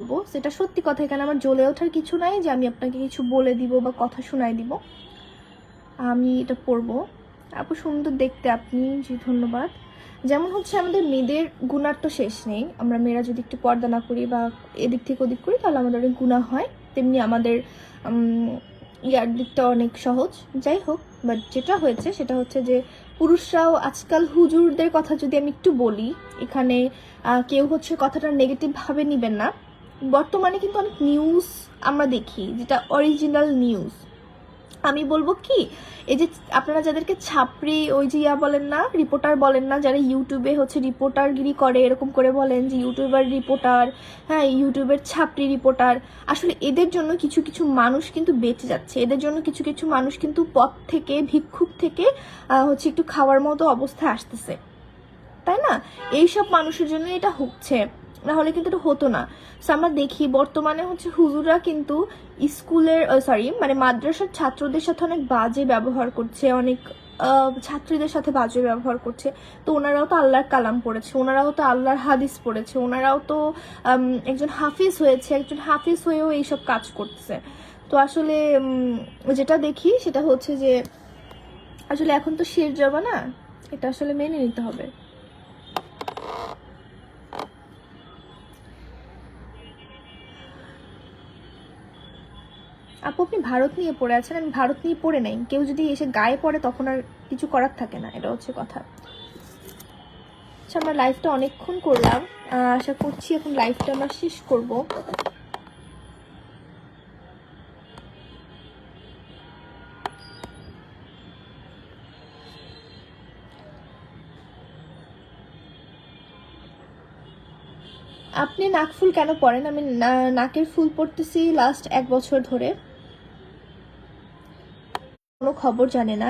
পড়বো, সেটা সত্যি কথা, এখানে আমার জ্বলে ওঠার কিছু নাই যে আমি আপনাকে কিছু বলে দিব বা কথা শোনাই দিব। আমি এটা পড়বো। আপু সুন্দর দেখতে আপনি, জি ধন্যবাদ। যেমন হচ্ছে আমাদের মেয়েদের গুণার তো শেষ নেই, আমরা মেয়েরা যদি একটু পর্দা না করি বা এদিক থেকে ওদিক করি তাহলে আমাদের অনেক গুণা হয়, তেমনি আমাদের ইয়ার দিকটা অনেক সহজ। যাই হোক, বাট যেটা হয়েছে সেটা হচ্ছে যে পুরুষরাও আজকাল হুজুরদের কথা যদি আমি একটু বলি, এখানে কেউ হচ্ছে কথাটা নেগেটিভভাবে নেবেন না। বর্তমানে কিন্তু অনেক নিউজ আমরা দেখি যেটা অরিজিনাল নিউজ। আমি বলবো কি, এই যে আপনারা যাদেরকে ছাপড়ি ওই যে বলেন না, রিপোর্টার বলেন না, যারা ইউটিউবে হচ্ছে রিপোর্টারগিরি করে, এরকম করে বলেন যে ইউটিউবার রিপোর্টার, হ্যাঁ ইউটিউবের ছাপড়ি রিপোর্টার, আসলে এদের জন্য কিছু কিছু মানুষ কিন্তু বেঁচে যাচ্ছে, এদের জন্য কিছু কিছু মানুষ কিন্তু পথ থেকে, ভিক্ষুক থেকে হচ্ছে একটু খাওয়ার মতো অবস্থায় আসতেছে, তাই না? এইসব মানুষের জন্য এটা হচ্ছে, না হলে কিন্তু এটা হতো না। সো আমরা দেখি বর্তমানে হচ্ছে হুজুররা কিন্তু স্কুলের মানে মাদ্রাসার ছাত্রদের সাথে অনেক বাজে ব্যবহার করছে, অনেক ছাত্রীদের সাথে বাজে ব্যবহার করছে। তো ওনারাও তো আল্লাহর কালাম পড়েছে, ওনারাও তো আল্লাহর হাদিস পড়েছে, ওনারাও তো একজন হাফিজ হয়েছে, একজন হাফিজ হয়েও এইসব কাজ করছে। তো আসলে যেটা দেখি সেটা হচ্ছে যে আসলে এখন তো শের জমানা, এটা আসলে মেনে নিতে হবে। আপু আপনি ভারত নিয়ে পড়ে আছেন, আমি ভারত নিয়ে পড়ে নাই। কেউ যদি এসে গায়ে পড়ে তখন আর কিছু করার থাকে না, এটা হচ্ছে কথা। আচ্ছা, আমরা লাইভটা অনেকক্ষণ করলাম, আশা করছি এখন লাইভটা আমরা শেষ করব। আপনি নাকফুল কেন পড়েন? আমি নাকের ফুল পড়তেছি লাস্ট 1 বছর ধরে। কোনো খবর জানে না,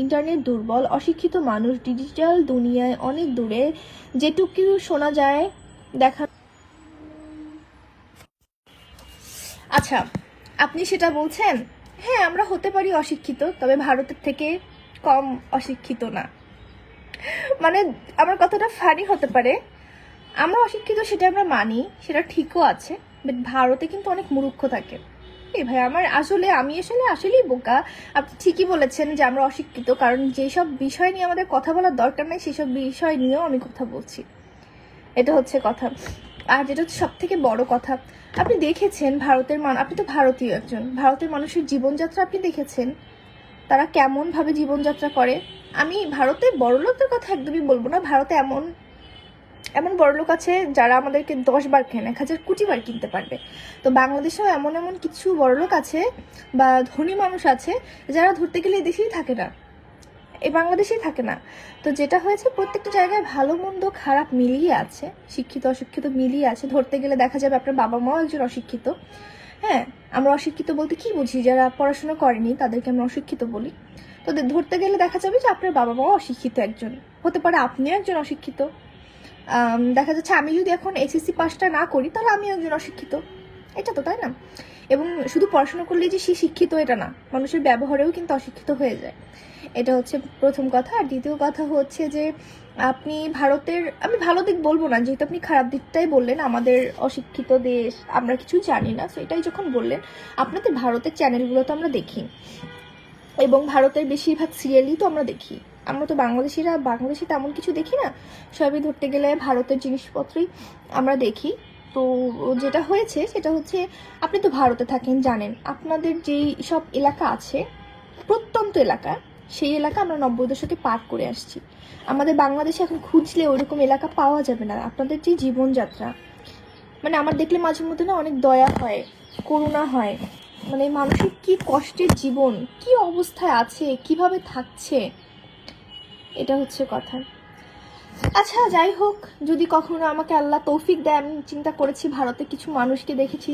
ইন্টারনেট দুর্বল, অশিক্ষিত মানুষ, ডিজিটাল দুনিয়ায় অনেক দূরে, যেটুকু শোনা যায় দেখা। আচ্ছা, আপনি সেটা বলছেন। হ্যাঁ, আমরা হতে পারি অশিক্ষিত, তবে ভারতের থেকে কম অশিক্ষিত না। মানে আমার কথাটা ফানি হতে পারে, আমরা অশিক্ষিত সেটা আমরা মানি, সেটা ঠিকও আছে, বাট ভারতে কিন্তু অনেক মূর্খ থাকে। এই ভাই আমার আমি আসলেই বোকা। আপনি ঠিকই বলেছেন যে আমরা অশিক্ষিত, কারণ যেসব বিষয় নিয়ে আমাদের কথা বলার দরকার নেই সেসব বিষয় নিয়েও আমি কথা বলছি, এটা হচ্ছে কথা। আর যেটা হচ্ছে সব থেকে বড় কথা, আপনি দেখেছেন ভারতের আপনি তো ভারতীয় একজন, ভারতের মানুষের জীবনযাত্রা আপনি দেখেছেন, তারা কেমন ভাবে জীবনযাত্রা করে। আমি ভারতে বড়লোকদের কথা একদমই বলবো না, ভারতে এমন এমন বড়লোক আছে যারা আমাদেরকে 10 বার কেন 1000 কোটি বার কিনতে পারবে। তো বাংলাদেশেও এমন এমন কিছু বড়লোক আছে বা ধনী মানুষ আছে যারা ধরতে গেলে দেশেই থাকে না, এই বাংলাদেশেই থাকে না। তো যেটা হয়েছে, প্রত্যেকটা জায়গায় ভালো মন্দ খারাপ মিলিয়ে আছে, শিক্ষিত অশিক্ষিত মিলিয়ে আছে। ধরতে গেলে দেখা যাবে আপনার বাবা মাও একজন অশিক্ষিত। হ্যাঁ, আমরা অশিক্ষিত বলতে কি বুঝি? যারা পড়াশোনা করেনি তাদেরকে আমরা অশিক্ষিত বলি। তো ধরতে গেলে দেখা যাবে যে আপনার বাবা মাও অশিক্ষিত একজন, হতে পারে আপনিও একজন অশিক্ষিত। দেখা যাচ্ছে আমি যদি এখন এসএসসি পাসটা না করি তাহলে আমিও একজন অশিক্ষিত, এটা তো তাই না? এবং শুধু পড়াশোনা করলেই যে সে শিক্ষিত এটা না, মানুষের ব্যবহারেও কিন্তু অশিক্ষিত হয়ে যায়। এটা হচ্ছে প্রথম কথা। আর দ্বিতীয় কথা হচ্ছে যে আপনি আমি ভালো দিক বলবো না, যেহেতু আপনি খারাপ দিকটাই বললেন, আমাদের অশিক্ষিত দেশ, আমরা কিছু জানি না, তো এটাই যখন বললেন, আপনাদের ভারতের চ্যানেলগুলো তো আমরা দেখি এবং ভারতের বেশিরভাগ সিরিয়ালই তো আমরা দেখি। আমরা তো বাংলাদেশি তেমন কিছু দেখি না, সবই ধরতে গেলে ভারতের জিনিসপত্রই আমরা দেখি। তো যেটা হয়েছে সেটা হচ্ছে, আপনি তো ভারতে থাকেন, জানেন আপনাদের যেই সব এলাকা আছে, প্রত্যন্ত এলাকা, সেই এলাকা আমরা 90 দশকে পার করে আসছি। আমাদের বাংলাদেশে এখন খুঁজলে ওইরকম এলাকা পাওয়া যাবে না। আপনাদের যে জীবনযাত্রা, মানে আমার দেখলে মাঝে মধ্যে না অনেক দয়া হয়, করুণা হয়। মানে মানুষের কি কষ্টের জীবন, কি অবস্থায় আছে, কিভাবে থাকছে, এটা হচ্ছে কথা। আচ্ছা যাই হোক, যদি কখনো আমাকে আল্লাহ তৌফিক দেয়, আমি চিন্তা করেছি ভারতে কিছু মানুষকে দেখেছি